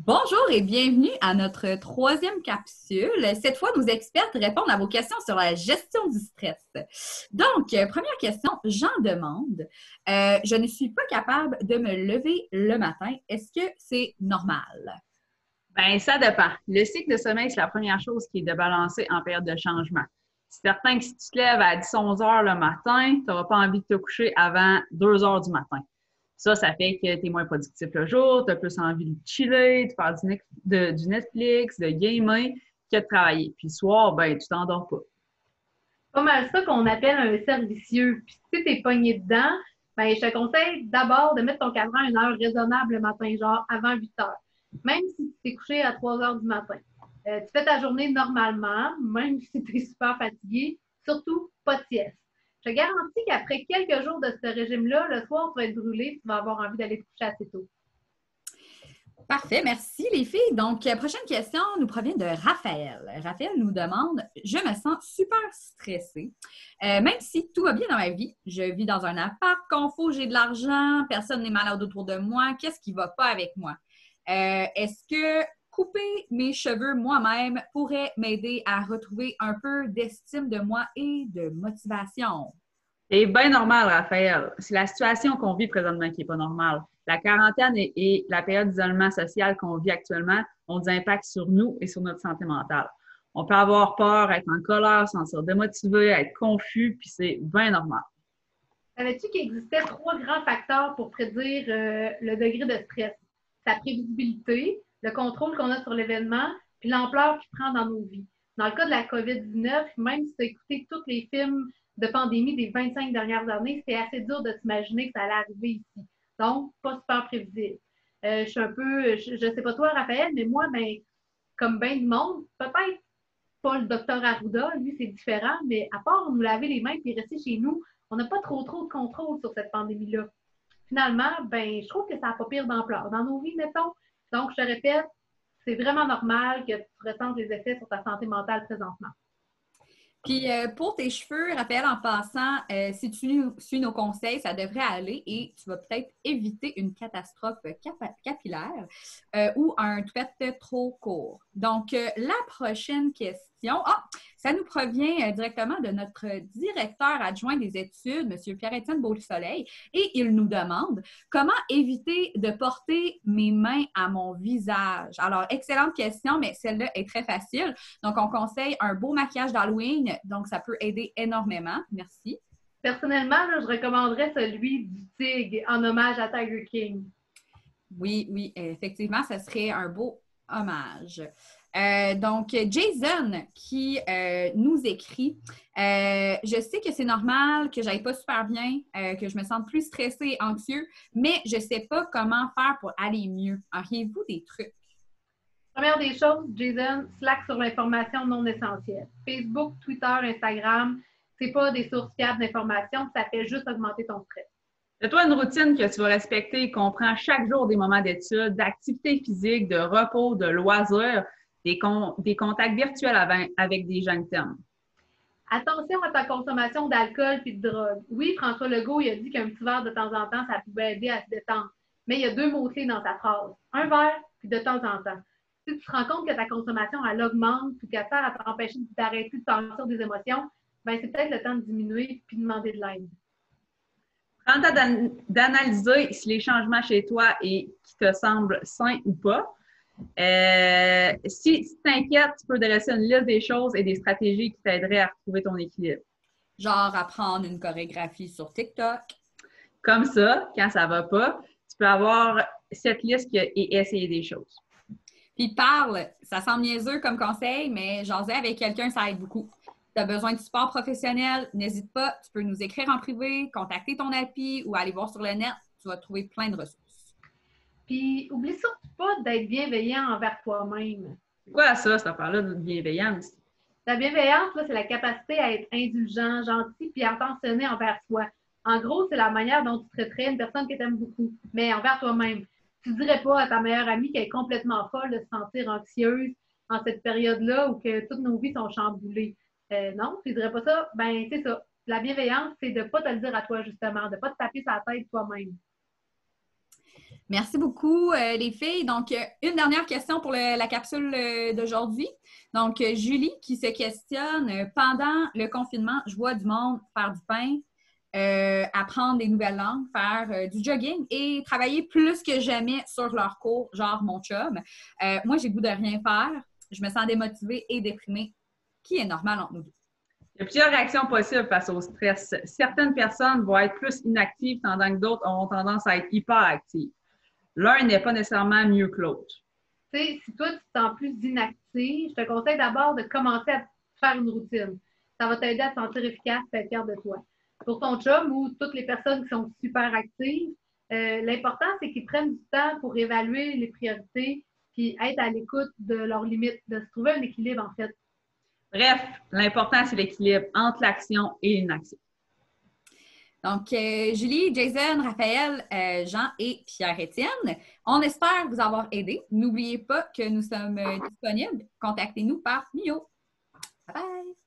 Bonjour et bienvenue à notre troisième capsule. Cette fois, nos expertes répondent à vos questions sur la gestion du stress. Donc, première question, j'en demande. Je ne suis pas capable de me lever le matin. Est-ce que c'est normal? Ben, ça dépend. Le cycle de sommeil, c'est la première chose qui est de balancer en période de changement. C'est certain que si tu te lèves à 10-11 heures le matin, tu n'auras pas envie de te coucher avant 2 heures du matin. Ça fait que tu es moins productif le jour, tu as plus envie de chiller, de faire du Netflix, de gamer, que de travailler. Puis le soir, ben, tu t'endors pas. Pas mal ça qu'on appelle un cercle vicieux. Puis si tu es pogné dedans, ben, je te conseille d'abord de mettre ton cadran à une heure raisonnable le matin, genre avant 8 heures. Même si tu t'es couché à 3 heures du matin. Tu fais ta journée normalement, même si tu es super fatigué, surtout pas de sieste. Je te garantis qu'après quelques jours de ce régime-là, le soir, tu vas être brûlé, tu vas avoir envie d'aller te coucher assez tôt. Parfait, merci les filles. Donc, prochaine question nous provient de Raphaël. Raphaël nous demande, je me sens super stressée. Même si tout va bien dans ma vie, je vis dans un appart, confort, j'ai de l'argent, personne n'est malade autour de moi, qu'est-ce qui ne va pas avec moi? Est-ce que couper mes cheveux moi-même pourrait m'aider à retrouver un peu d'estime de moi et de motivation? C'est bien normal, Raphaël. C'est la situation qu'on vit présentement qui n'est pas normale. La quarantaine et la période d'isolement social qu'on vit actuellement ont des impacts sur nous et sur notre santé mentale. On peut avoir peur, être en colère, se sentir démotivé, être confus, puis c'est bien normal. Savais-tu qu'il existait trois grands facteurs pour prédire le degré de stress? Sa prévisibilité, le contrôle qu'on a sur l'événement, puis l'ampleur qu'il prend dans nos vies. Dans le cas de la COVID-19, même si tu as écouté tous les films de pandémie des 25 dernières années, c'était assez dur de s'imaginer que ça allait arriver ici. Donc, pas super prévisible. Je suis un peu, je sais pas toi, Raphaël, mais moi, ben, comme bien de monde, peut-être pas le docteur Arruda, lui, c'est différent, mais à part nous laver les mains et rester chez nous, on n'a pas trop de contrôle sur cette pandémie-là. Finalement, ben, je trouve que ça n'a pas pire d'ampleur dans nos vies, mettons. Donc, je te répète, c'est vraiment normal que tu ressentes les effets sur ta santé mentale présentement. Puis pour tes cheveux, Raphaël, en passant, si tu suis nos conseils, ça devrait aller et tu vas peut-être éviter une catastrophe capillaire ou un toupette trop court. Donc, la prochaine question, ça nous provient directement de notre directeur adjoint des études, M. Pierre-Étienne Beausoleil, et il nous demande comment éviter de porter mes mains à mon visage. Alors, excellente question, mais celle-là est très facile. Donc, on conseille un beau maquillage d'Halloween. Donc, ça peut aider énormément. Merci. Personnellement, là, je recommanderais celui du tigre en hommage à Tiger King. Oui, effectivement, ça serait un beau hommage. Donc, Jason qui nous écrit je sais que c'est normal que j'aille pas super bien, que je me sente plus stressée et anxieux, mais je sais pas comment faire pour aller mieux. Auriez-vous des trucs? Première des choses, Jason, Slack sur l'information non essentielle. Facebook, Twitter, Instagram, c'est pas des sources fiables d'informations, ça fait juste augmenter ton stress. Fais-toi une routine que tu vas respecter et comprends chaque jour des moments d'études, d'activité physique, de repos, de loisirs, des contacts virtuels avec des gens que t'aimes. Attention à ta consommation d'alcool et de drogue. Oui, François Legault, il a dit qu'un petit verre de temps en temps, ça pouvait aider à se détendre. Mais il y a deux mots-clés dans sa phrase. Un verre, puis de temps en temps. Si tu te rends compte que ta consommation, elle augmente ou qu'elle sert à t'empêcher d'arrêter de sentir des émotions, ben c'est peut-être le temps de diminuer puis de demander de l'aide. Prends le temps d'analyser si les changements chez toi et qui te semblent sains ou pas. Si tu t'inquiètes, tu peux dresser une liste des choses et des stratégies qui t'aideraient à retrouver ton équilibre. Genre apprendre une chorégraphie sur TikTok. Comme ça, quand ça va pas, tu peux avoir cette liste et essayer des choses. Puis parle, ça semble niaiseux comme conseil, mais jaser avec quelqu'un, ça aide beaucoup. Tu as besoin de support professionnel, n'hésite pas, tu peux nous écrire en privé, contacter ton appui ou aller voir sur le net, tu vas trouver plein de ressources. Puis, oublie surtout pas d'être bienveillant envers toi-même. C'est quoi ça, cette affaire-là de bienveillance? La bienveillance, là, c'est la capacité à être indulgent, gentil puis attentionné envers soi. En gros, c'est la manière dont tu traiterais une personne que tu aimes beaucoup, mais envers toi-même. Tu ne dirais pas à ta meilleure amie qu'elle est complètement folle de se sentir anxieuse en cette période-là ou que toutes nos vies sont chamboulées. Non, tu ne dirais pas ça. Ben, c'est ça. La bienveillance, c'est de ne pas te le dire à toi, justement, de ne pas te taper sa tête toi-même. Merci beaucoup, les filles. Donc, une dernière question pour la capsule d'aujourd'hui. Donc, Julie qui se questionne, pendant le confinement, je vois du monde faire du pain, apprendre des nouvelles langues, faire du jogging et travailler plus que jamais sur leur cours, genre mon chum. Moi, j'ai le goût de rien faire. Je me sens démotivée et déprimée, qui est normal entre nous deux. Il y a plusieurs réactions possibles face au stress. Certaines personnes vont être plus inactives, tandis que d'autres auront tendance à être hyper actives. L'un n'est pas nécessairement mieux que l'autre. Tu sais, si toi, tu te sens plus inactif, je te conseille d'abord de commencer à faire une routine. Ça va t'aider à te sentir efficace et à être fier de toi. Pour ton chum ou toutes les personnes qui sont super actives, l'important, c'est qu'ils prennent du temps pour évaluer les priorités puis être à l'écoute de leurs limites, de se trouver un équilibre, en fait. Bref, l'important, c'est l'équilibre entre l'action et l'inaction. Donc, Julie, Jason, Raphaël, Jean et Pierre-Étienne, on espère vous avoir aidé. N'oubliez pas que nous sommes disponibles. Contactez-nous par Mio. Bye bye!